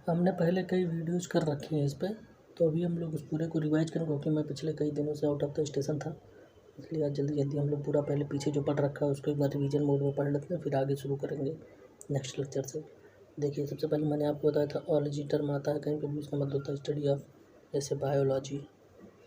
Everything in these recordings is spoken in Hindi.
हमने पहले कई वीडियोस कर रखी हैं इस पे, तो अभी हम लोग उस पूरे को रिवाइज करेंगे क्योंकि मैं पिछले कई दिनों से आउट ऑफ द स्टेशन था, इसलिए आज जल्दी जल्दी हम लोग पूरा पहले पीछे जो पढ़ रखा है उसको एक बार रिवीजन मोड में पढ़ लेते हैं, फिर आगे शुरू करेंगे नेक्स्ट लेक्चर से। देखिए, सबसे पहले मैंने आपको बताया था ऑलॉजी टर्म आता है कहीं पर भी, उसका मतलब होता है स्टडी ऑफ, जैसे बायोलॉजी।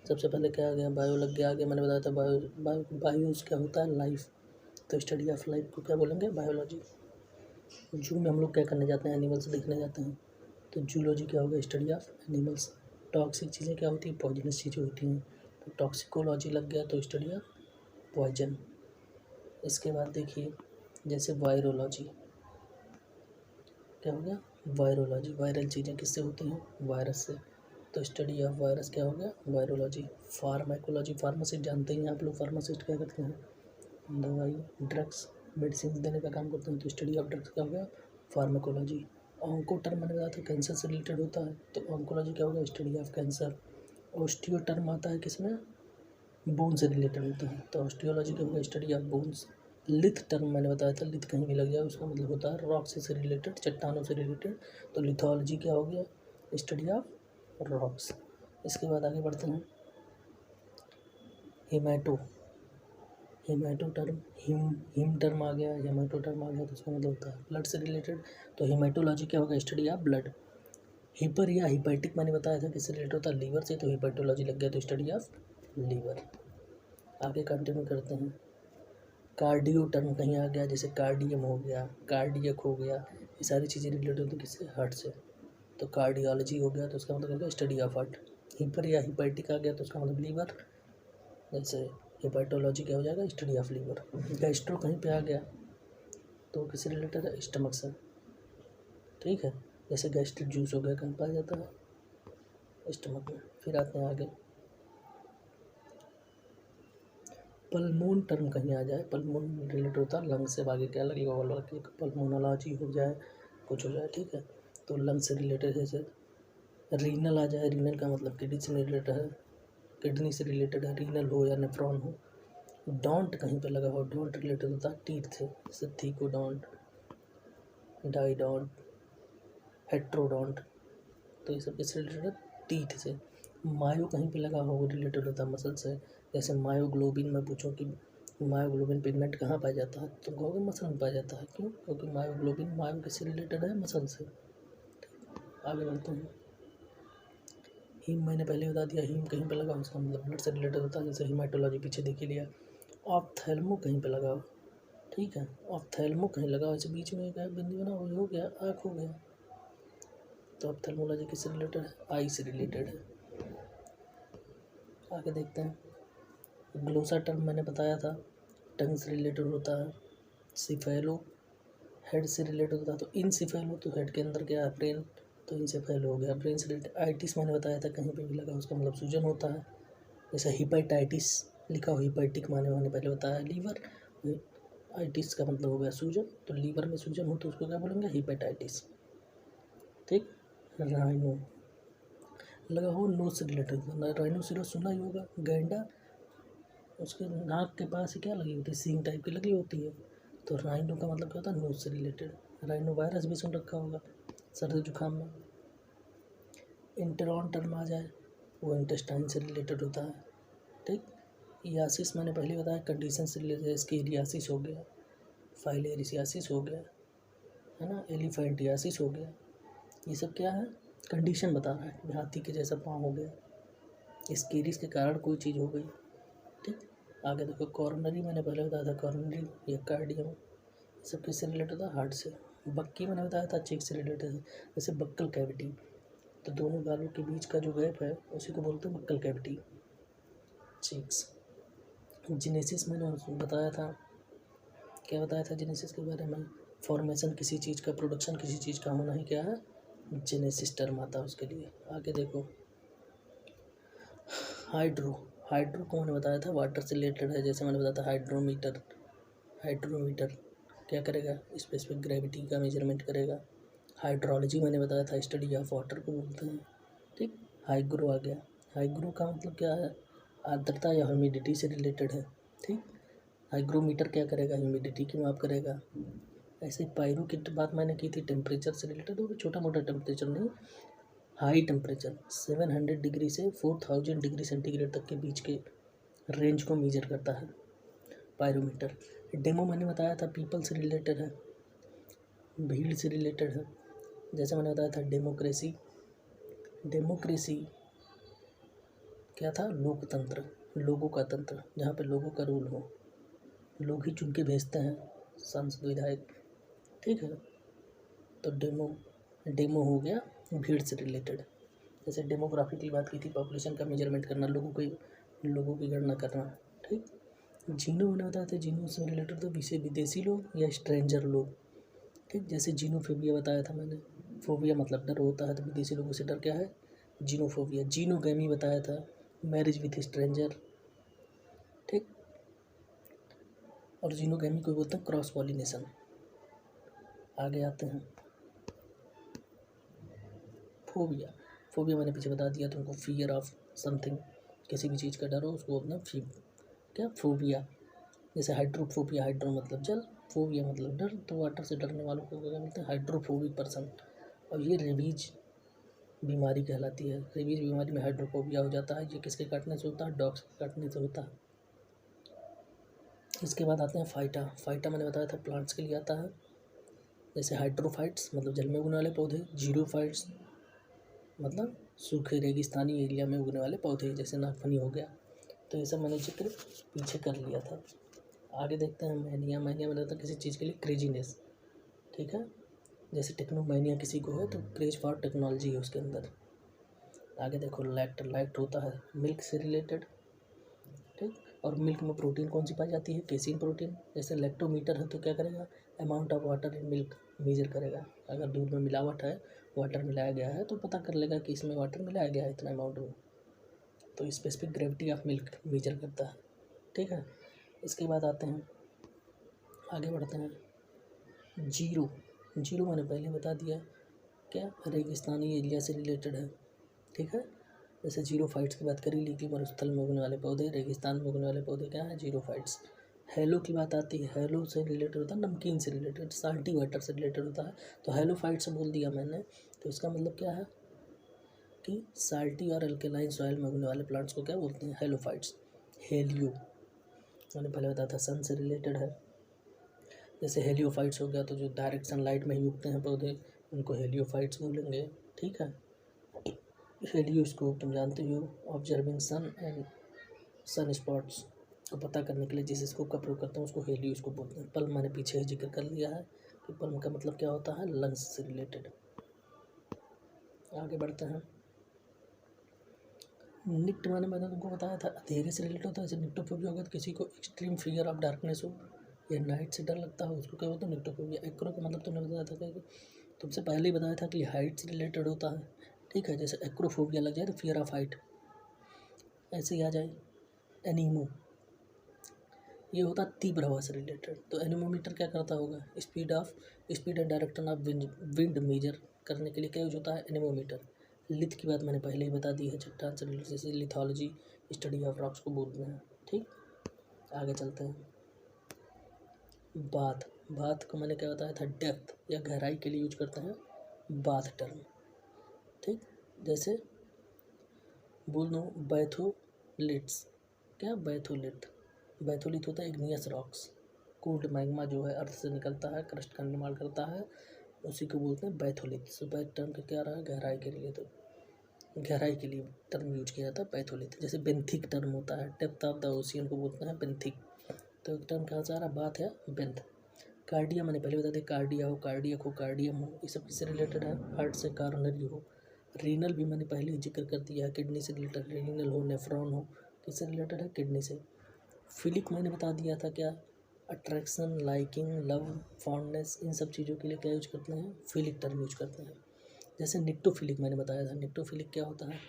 सबसे पहले क्या आ गया, बायो लग गया आगे। मैंने बताया था बायोस क्या होता है, लाइफ, तो स्टडी ऑफ लाइफ को क्या बोलेंगे, बायोलॉजी। जू में हम लोग क्या करने जाते हैं, एनिमल्स देखने जाते हैं, तो जूलॉजी क्या होगा, स्टडी ऑफ एनिमल्स। टॉक्सिक चीज़ें क्या होती हैं, पॉइजनस चीज़ें होती हैं, तो टॉक्सिकोलॉजी लग गया, तो स्टडी ऑफ पॉइजन। इसके बाद देखिए, जैसे वायरोलॉजी क्या हो गया, वायरोलॉजी, वायरल चीज़ें किससे होती हैं, वायरस से, तो स्टडी ऑफ वायरस क्या हो गया, वायरोलॉजी। फार्माकोलॉजी, फार्मासिस्ट जानते हैं आप लोग, फार्मासिस्ट क्या करते हैं, दवाई, ड्रग्स, मेडिसिन देने का काम करते हैं, तो स्टडी ऑफ ड्रग्स क्या हो गया, फार्माकोलॉजी। ऑन्को टर्म मैंने बताया था कैंसर से रिलेटेड होता है, तो ऑन्कोलॉजी क्या होगा, study of cancer. Osteo term आता है किसमें, बोन से रिलेटेड होता है, तो ऑस्टियोलॉजी क्या होगा, स्टडी ऑफ बोन्स। लिथ टर्म मैंने बताया था, लिथ कहीं भी लग जाए उसका मतलब होता है रॉक से रिलेटेड, चट्टानों से रिलेटेड, तो लिथोलॉजी क्या हो गया, स्टडी ऑफ रॉक्स। इसके बाद आगे बढ़ते हैं, हेमाटो टर्म, हिम टर्म आ गया, हेमाटो टर्म आ गया, तो उसका मतलब होता है ब्लड से रिलेटेड, तो हेमाटोलॉजी क्या होगा, स्टडी ऑफ ब्लड। हिपर या हिपैटिक मैंने बताया था किससे रिलेटेड होता है, लीवर से, तो हिपैटोलॉजी लग गया, तो स्टडी ऑफ लीवर। आगे कंटिन्यू करते हैं, कार्डियो टर्म कहीं आ गया, जैसे कार्डियम हो गया, कार्डियक हो गया, ये सारी चीज़ें रिलेटेड होती है किससे, हार्ट से, तो कार्डियोलॉजी हो गया, तो उसका मतलब होगा स्टडी ऑफ हार्ट। हिपर या हिपैटिक आ गया, तो उसका मतलब लीवर, जैसे हेपाटोलॉजी क्या हो जाएगा, स्टडी ऑफ लीवर। गैस्ट्रो कहीं पे आ गया, तो किससे रिलेटेड है, स्टमक से, ठीक है, जैसे गैस्ट्रिक जूस हो गया, कहीं पाया जाता है, स्टमक में। फिर आते हैं आगे, पल्मोन टर्म कहीं आ जाए, पल्मोन रिलेटेड होता है लंग से, आगे क्या लगेगा, वाला कि पल्मोनोलॉजी हो जाए, कुछ हो जाए, ठीक है, तो लंग से रिलेटेड है। जैसे रीनल आ जाए, रीनल का मतलब किडनी से रिलेटेड है, किडनी से रिलेटेड है, रीनल हो या नेफ्रॉन हो। डॉन्ट कहीं पे लगा हो, डॉन्ट रिलेटेड होता है टीथ से, जैसे थीकोडॉन्ट, डाइडॉन्ट, हेट्रोडॉन्ट, तो ये सब किससे रिलेटेड है, टीथ से। मायो कहीं पे लगा हो, वो रिलेटेड होता है मसल से, जैसे मायोग्लोबिन में पूछो कि मायोग्लोबिन पिगमेंट कहाँ पाया जाता है, तो कहोगे मसल में पाया जाता है, क्यों, क्योंकि मायोग्लोबिन मायो किससे रिलेटेड है, मसल से। आगे बढ़ते हैं, हीम मैंने पहले बता दिया, हीम कहीं पे लगा हो उसका मतलब ब्लड से रिलेटेड होता है, जैसे हीमाटोलॉजी पीछे देख ही लिया। ऑप्थेल्मो कहीं पे लगा हो, ठीक है, ऑप्थेल्मो कहीं लगा हो, ऐसे बीच में एक बिंदु बना वो हो गया, आँख हो गया, तो ऑप्थेल्मोलॉजी किससे रिलेटेड है, आई से रिलेटेड है। आगे देखते हैं, ग्लोसा टर्म मैंने बताया था टंग से रिलेटेड होता है। सिफेलो हेड से रिलेटेड होता है, तो इनसिफेलो तो हेड के अंदर क्या है, ब्रेन, तो इनसिफेलो हो गया, ब्रेन से रिलेटेड। आइटिस मैंने बताया था कहीं पे भी लगा उसका मतलब सूजन होता है, जैसे हिपेटाइटिस लिखा हो, हिपैटिक मैंने पहले बताया लीवर, आइटिस का मतलब हो गया सूजन, तो लीवर में सूजन हो तो उसको क्या बोलेंगे, हिपेटाइटिस, ठीक। राइनो लगा हो, नोज से रिलेटेड, राइनोसिरस सुना ही होगा, गैंडा, उसके नाक के पास क्या लगी होती है, सींग टाइप की लगी होती है, तो राइनो का मतलब क्या होता है, नोज से रिलेटेड। राइनो वायरस भी सुन रखा होगा सर्दी जुकाम में। इंटेरॉन टर्म आ जाए, वो इंटेस्टाइन से रिलेटेड होता है, ठीक। यासिस मैंने पहले बताया कंडीशन से रिलेटेड, इसकी एलियासिस हो गया, फाइलेरिसियासिस हो गया, है ना, एलिफेंटियासिस हो गया, ये सब क्या है, कंडीशन बता रहा है, हाथी के जैसा पाँव हो गया, स्कीरिस के कारण कोई चीज़ हो गई, ठीक। आगे देखो, कॉर्नरी मैंने पहले बताया था, कॉर्नरी या कार्डियम, सब किससे रिलेटेड था, हार्ट से। बक्की मैंने बताया था चेक से रिलेटेड है, जैसे बक्कल कैविटी, तो दोनों गालों के बीच का जो गैप है उसी को बोलते हैं बक्कल कैविटी, चेक्स। जेनेसिस मैंने बताया था, क्या बताया था जेनेसिस के बारे में, फॉर्मेशन किसी चीज़ का, प्रोडक्शन किसी चीज़ का होना ही क्या है, जेनेसिस टर्म आता है उसके लिए। आगे देखो, हाइड्रो को मैंने बताया था वाटर से रिलेटेड है, जैसे मैंने बताया था हाइड्रोमीटर क्या करेगा, स्पेसिफिक ग्रेविटी का मेजरमेंट करेगा। हाइड्रोलॉजी मैंने बताया था स्टडी ऑफ वाटर को बोलते हैं, ठीक। हाइग्रो आ गया, हाइग्रो का मतलब क्या है, आर्द्रता या ह्यूमिडिटी से रिलेटेड है, ठीक। हाइग्रोमीटर क्या करेगा, ह्यूमिडिटी की माप करेगा। ऐसे पायरो की बात मैंने की थी, टेम्परेचर से रिलेटेड, वो छोटा मोटा टेम्परेचर नहीं, हाई टेम्परेचर 700 डिग्री से 4000 डिग्री सेंटीग्रेड तक के बीच के रेंज को मेजर करता है पायरोमीटर। डेमो मैंने बताया था पीपल से रिलेटेड है, भीड़ से रिलेटेड है। जैसे मैंने बताया था डेमोक्रेसी, डेमोक्रेसी क्या था, लोकतंत्र, लोगों का तंत्र, जहाँ पे लोगों का रूल हो, लोग ही चुन के भेजते हैं सांसद विधायक, ठीक है। तो डेमो हो गया भीड़ से रिलेटेड। जैसे डेमोग्राफी की बात की थी, पॉपुलेशन का मेजरमेंट करना, लोगों की गणना करना, ठीक। जीनो मैंने बताया था, जीनो से रिलेटेड तो विदेशी लोग या स्ट्रेंजर लोग, ठीक। जैसे जीनोफोबिया बताया था मैंने, फोबिया मतलब डर होता है, तो विदेशी लोगों से डर क्या है, जीनोफोबिया। जीनोगैमी बताया था, मैरिज विथ स्ट्रेंजर, ठीक। और जीनोगैमी को बोलते हैं क्रॉस पॉलिनेशन। आगे आते हैं फोबिया। फोबिया मैंने पीछे बता दिया तुमको, फियर ऑफ समथिंग, किसी भी चीज़ का डर हो उसको बोलते हैं क्या, फोबिया। जैसे हाइड्रोफोबिया, हाइड्रो मतलब जल, फोबिया मतलब डर, तो वाटर से डरने वालों को क्या बोलते हैं, हाइड्रोफोबिक पर्सन। और ये रेबीज बीमारी कहलाती है। रेबीज बीमारी में हाइड्रोफोबिया हो जाता है। ये किसके काटने से होता है, डॉग्स के काटने से होता है। इसके बाद आते हैं फाइटा। फाइटा मैंने बताया था प्लांट्स के लिए आता है। जैसे हाइड्रोफाइट्स मतलब जल में उगने वाले पौधे, जीरोफाइट्स मतलब सूखे रेगिस्तानी एरिया में उगने वाले पौधे, जैसे नागफनी हो गया। तो ये सब मैंने जिक्र पीछे कर लिया था। आगे देखते हैं मैनिया। मैनिया मैंने बताया किसी चीज़ के लिए क्रेजीनेस, ठीक है। जैसे टेक्नोमैनिया किसी को है तो क्रेज फॉर टेक्नोलॉजी है उसके अंदर। आगे देखो लैक्ट। लैक्ट होता है मिल्क से रिलेटेड, ठीक। और मिल्क में प्रोटीन कौन सी पाई जाती है, केसिन प्रोटीन। जैसे लैक्टोमीटर है तो क्या करेगा, amount of water in milk measure करेगा। अगर दूध में मिलावट है, वाटर मिलाया गया है, तो पता कर लेगा कि इसमें वाटर मिलाया गया है इतना अमाउंट में। तो specific gravity of milk measure करता है, ठीक है। इसके बाद आते हैं, आगे बढ़ते हैं जीरो। जीरो मैंने पहले बता दिया, क्या रेगिस्तानी एरिया से रिलेटेड है, ठीक है। जैसे जीरो फाइट्स की बात करी, लीकी मरुस्थल में उगने वाले पौधे, रेगिस्तान में उगने वाले पौधे क्या है, जीरो फाइट्स। हेलो की बात आती है, हेलो से रिलेटेड होता है नमकीन से रिलेटेड, साल्टी वाटर से रिलेटेड होता है। तो हेलो फाइट्स बोल दिया मैंने, तो इसका मतलब क्या है कि साल्टी और अल्कलाइन सॉइल में उगने वाले प्लांट्स को क्या बोलते हैं, हेलोफाइट्स। हेलियो मैंने पहले बताया था सन से रिलेटेड है। जैसे हेलियोफाइट्स हो गया, तो जो डायरेक्ट सनलाइट में ही उगते हैं पौधे, उनको हेलियोफाइट्स बोलेंगे, ठीक है। हेलियोस्कोप तुम जानते हो, observing sun and sun spots को पता करने के लिए जिस स्कोप का प्रयोग करते हैं उसको हेलियोस्कोप बोलते हैं। पल्म मैंने पीछे ही जिक्र कर लिया है कि पल्म का मतलब क्या होता है, लंग्स से रिलेटेड। आगे बढ़ते हैं निक्ट। मैंने तुमको बताया था अंधेरे से रिलेटेड होता है। जैसे निक्टोफोबिया होगा तो किसी को एक्सट्रीम फियर ऑफ डार्कनेस हो या नाइट से डर लगता हो, उसको क्या बोलते हैं, निक्टोफोबिया। एक्रो का मतलब तुमने बताया था कि तुमसे पहले ही बताया था कि हाइट से रिलेटेड होता है, ठीक है। जैसे एक्रोफोबिया लग जाए तो फियर ऑफ हाइट, ऐसे ही आ जाए। एनीमो ये होता है तीव्र हवा से रिलेटेड। तो एनीमोमीटर क्या करता होगा, speed and direction of wind measure करने के लिए क्या यूज होता है, एनीमोमीटर। लिथ की बात मैंने पहले ही बता दी है, चट्टान से रिलेटेड, जैसे लिथोलॉजी स्टडी ऑफ रॉक्स को बोलते हैं, ठीक। आगे चलते हैं बाथ। बाथ को मैंने क्या बताया था, डेप्थ या गहराई के लिए यूज करते हैं बाथ टर्म, ठीक। जैसे बोल दो बैथोलिट्स, क्या बैथोलिट, बैथोलिट होता है इग्नियस रॉक्स, कोल्ड मैग्मा जो है अर्थ से निकलता है, क्रस्ट का निर्माण करता है, उसी को बोलते हैं बैथोलिथ। सो बैथ टर्म का क्या रहा, गहराई के लिए, तो गहराई के लिए टर्म यूज किया जाता है पैथोलिथ। जैसे बेंथिक टर्म होता है, डेप्थ ऑफ द ओशियन को बोलते हैं बेंथिक। तो एक टर्म कहाँ से आ रहा, बात है बेंथ। कार्डिया मैंने पहले बता दिया, कार्डिया हो, कार्डियक हो, कार्डियम हो, ये सब किससे रिलेटेड है, हार्ट से, कार्नरी हो। रीनल भी मैंने पहले ही जिक्र कर दिया है, किडनी से रिलेटेड, रीनल हो, नेफ्रॉन हो, किससे रिलेटेड है, किडनी से। फिलिक मैंने बता दिया था, क्या अट्रैक्शन, लाइकिंग, लव, फॉन्डनेस, इन सब चीज़ों के लिए क्या यूज करते हैं, फिलिक टर्म यूज करते हैं। जैसे निक्टोफिलिक मैंने बताया था, निक्टोफिलिक क्या होता है,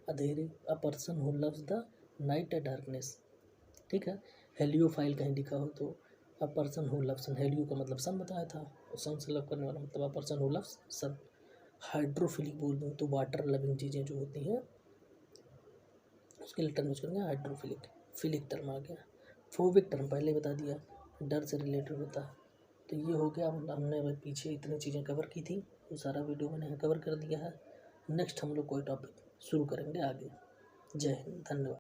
अंधेरे, a person who loves the night and darkness, ठीक है। हेलियोफाइल कहीं लिखा हो तो a person who loves sun, helio का मतलब सन बताया था, और सन से लव करने वाला मतलब a person who loves sun. Hydrophilic बोल दूँ तो वाटर लविंग चीज़ें जो होती हैं उसके लिए टर्म यूज करेंगे हाइड्रोफिलिक। फिलिक टर्म आ गया। फोबिक टर्म पहले बता दिया, डर से रिलेटेड होता है, तो ये हो गया, हमने अभी पीछे इतनी चीज़ें कवर की थी, वो सारा वीडियो मैंने यहाँ कवर कर दिया है। नेक्स्ट हम लोग कोई टॉपिक शुरू करेंगे आगे। जय हिंद, धन्यवाद।